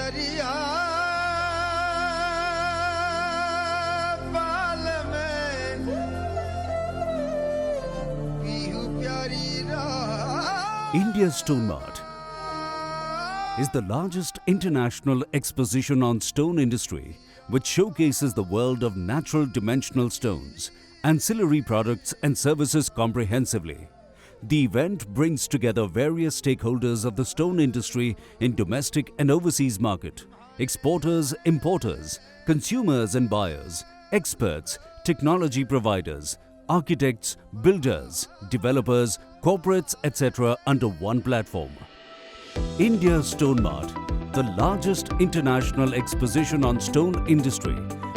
दरिया बाल में पीहू प्यारी राह। India Stone Mart is the largest international exposition on stone industry, which showcases the world of natural dimensional stones, ancillary products and services comprehensively. The event brings together various stakeholders of the stone industry in domestic and overseas market, exporters, importers, consumers and buyers, experts, technology providers, architects, builders, developers, corporates, etc. under one platform. India Stone Mart, the largest international exposition on stone industry,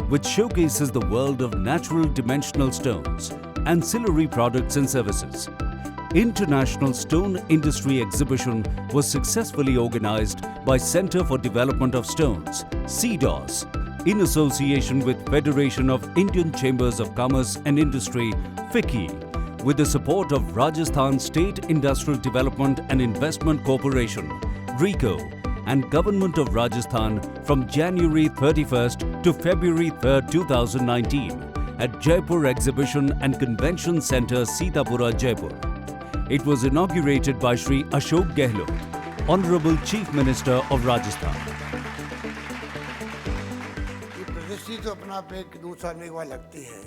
which showcases the world of natural dimensional stones, ancillary products and services. International Stone Industry Exhibition was successfully organized by Centre for Development of Stones, CDOS, in association with Federation of Indian Chambers of Commerce and Industry, FICCI, with the support of Rajasthan State Industrial Development and Investment Corporation, RICO, and Government of Rajasthan from January 31st to February 3rd, 2019 at Jaipur Exhibition and Convention Centre, Sitapura, Jaipur. It was inaugurated by Shri Ashok Gehlot, Honorable Chief Minister of Rajasthan. ये प्रदर्शनी तो अपना आप एक दूसरा नहीं हुआ लगती है,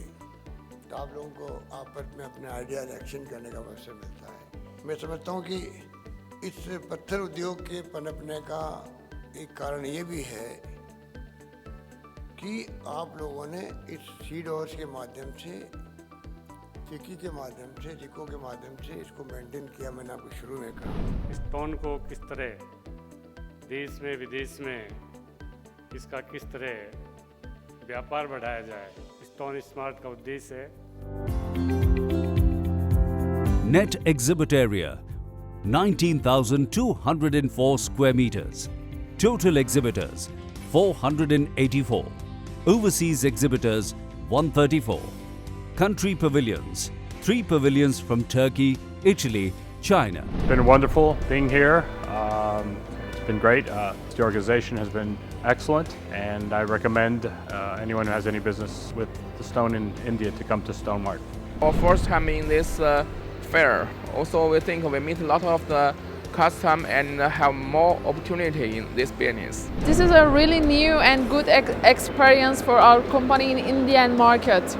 तो आप लोगों को आपस में अपने आइडिया एक्शन करने का अवसर मिलता है। मैं समझता हूँ कि इस पत्थर उद्योग के पनपने का एक कारण ये भी है कि आप लोगों ने इस सीडोर्स के माध्यम से, फिक्की के माध्यम से, रिको के माध्यम से इसको मेंटेन किया। मैंने आपको शुरू में कहा स्टोन को किस तरह देश में विदेश में इसका किस तरह व्यापार बढ़ाया जाए, स्टोन स्मार्ट का उद्देश्य है। Net exhibit area 19,204 square meters. Total exhibitors 484. Overseas exhibitors 134. Country pavilions 3 pavilions from Turkey, Italy, China. It's been wonderful being here. It's been great. The organization has been excellent, and I recommend anyone who has any business with the stone in India to come to Stone Mart. Our first time in this fair. Also, we think we meet a lot of the custom and have more opportunity in this business. This is a really new and good experience for our company in Indian market.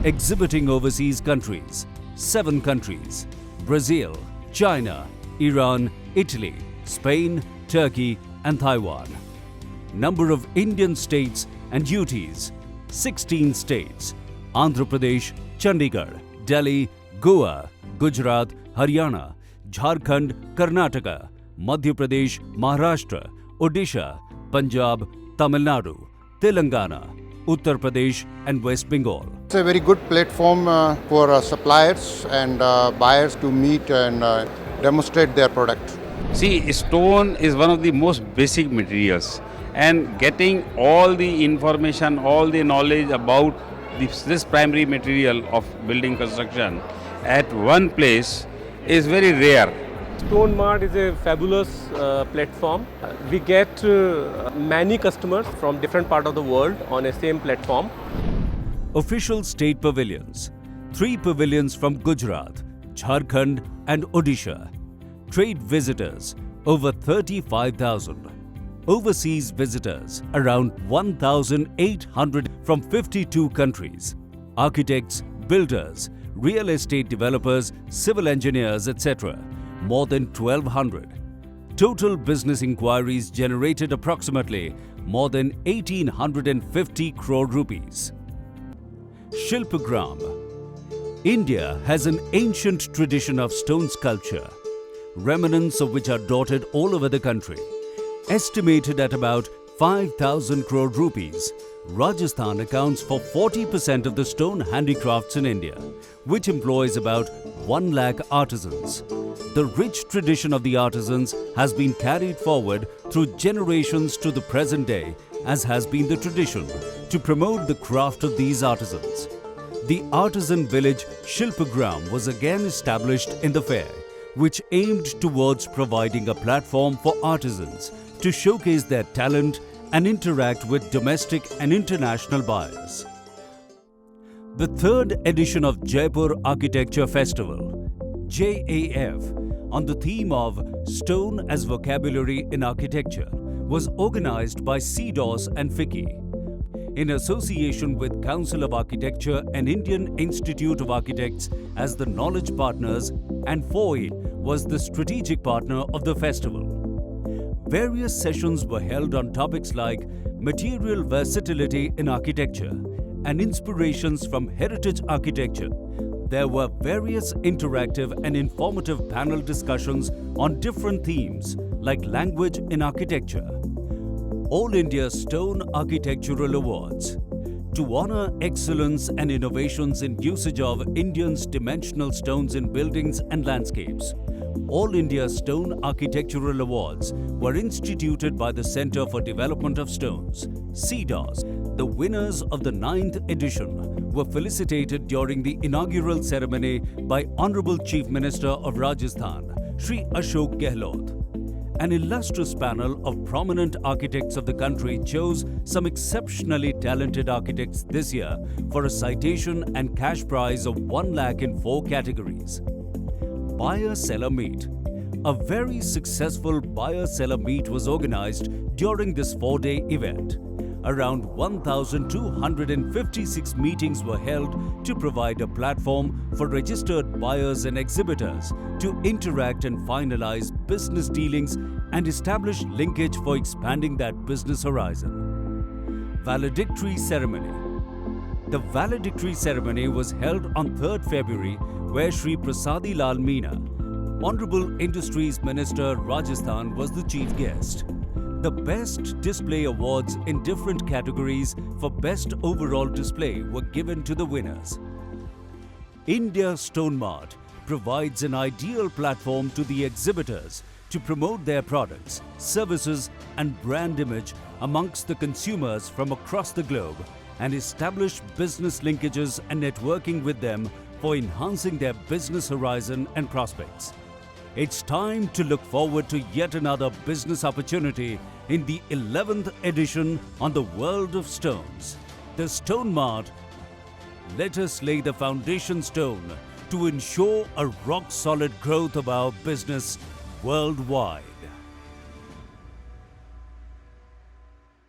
Exhibiting overseas countries 7 countries: Brazil, China, Iran, Italy, Spain, Turkey and Taiwan. Number of Indian states and UTs 16 states: Andhra Pradesh, Chandigarh, Delhi, Goa, Gujarat, Haryana, Jharkhand, Karnataka, Madhya Pradesh, Maharashtra, Odisha, Punjab, Tamil Nadu, Telangana, Uttar Pradesh and West Bengal. It's a very good platform for suppliers and buyers to meet and demonstrate their product. See, stone is one of the most basic materials, and getting all the information, all the knowledge about this primary material of building construction at one place is very rare. Stone Mart is a fabulous platform. We get many customers from different parts of the world on a same platform. Official state pavilions 3 pavilions from Gujarat, Jharkhand and Odisha. Trade visitors over 35,000. Overseas visitors around 1,800 from 52 countries. Architects, builders, real estate developers, civil engineers, etc. more than 1,200. Total business inquiries generated approximately more than 1,850 crore rupees. Shilpagram. India has an ancient tradition of stone sculpture, remnants of which are dotted all over the country. Estimated at about 5,000 crore rupees, Rajasthan accounts for 40% of the stone handicrafts in India, which employs about 1 lakh artisans. The rich tradition of the artisans has been carried forward through generations to the present day, as has been the tradition, to promote the craft of these artisans. The artisan village Shilpagram was again established in the fair, which aimed towards providing a platform for artisans to showcase their talent and interact with domestic and international buyers. The third edition of Jaipur Architecture Festival, JAF, on the theme of Stone as Vocabulary in Architecture, was organized by CDOS and FICCI, in association with Council of Architecture and Indian Institute of Architects as the knowledge partners, and FOI was the strategic partner of the festival. Various sessions were held on topics like material versatility in architecture and inspirations from heritage architecture. There were various interactive and informative panel discussions on different themes like language in architecture. All India Stone Architectural Awards to honor excellence and innovations in usage of Indians' dimensional stones in buildings and landscapes. All India Stone Architectural Awards were instituted by the Centre for Development of Stones, CDOS. The winners of the 9th edition were felicitated during the inaugural ceremony by Honorable Chief Minister of Rajasthan, Shri Ashok Gehlot. An illustrious panel of prominent architects of the country chose some exceptionally talented architects this year for a citation and cash prize of 1 lakh in 4 categories. Buyer-Seller Meet. A very successful buyer-seller meet was organized during this 4-day event. Around 1,256 meetings were held to provide a platform for registered buyers and exhibitors to interact and finalize business dealings and establish linkage for expanding that business horizon. Valedictory Ceremony. The valedictory ceremony was held on 3rd February where Shri Prasadi Lal Meena, Honorable Industries Minister Rajasthan, was the chief guest. The Best Display Awards in different categories for Best Overall Display were given to the winners. India Stone Mart provides an ideal platform to the exhibitors to promote their products, services and brand image amongst the consumers from across the globe and establish business linkages and networking with them for enhancing their business horizon and prospects. It's time to look forward to yet another business opportunity in the 11th edition on the World of Stones. The Stone Mart. Let us lay the foundation stone to ensure a rock-solid growth of our business worldwide.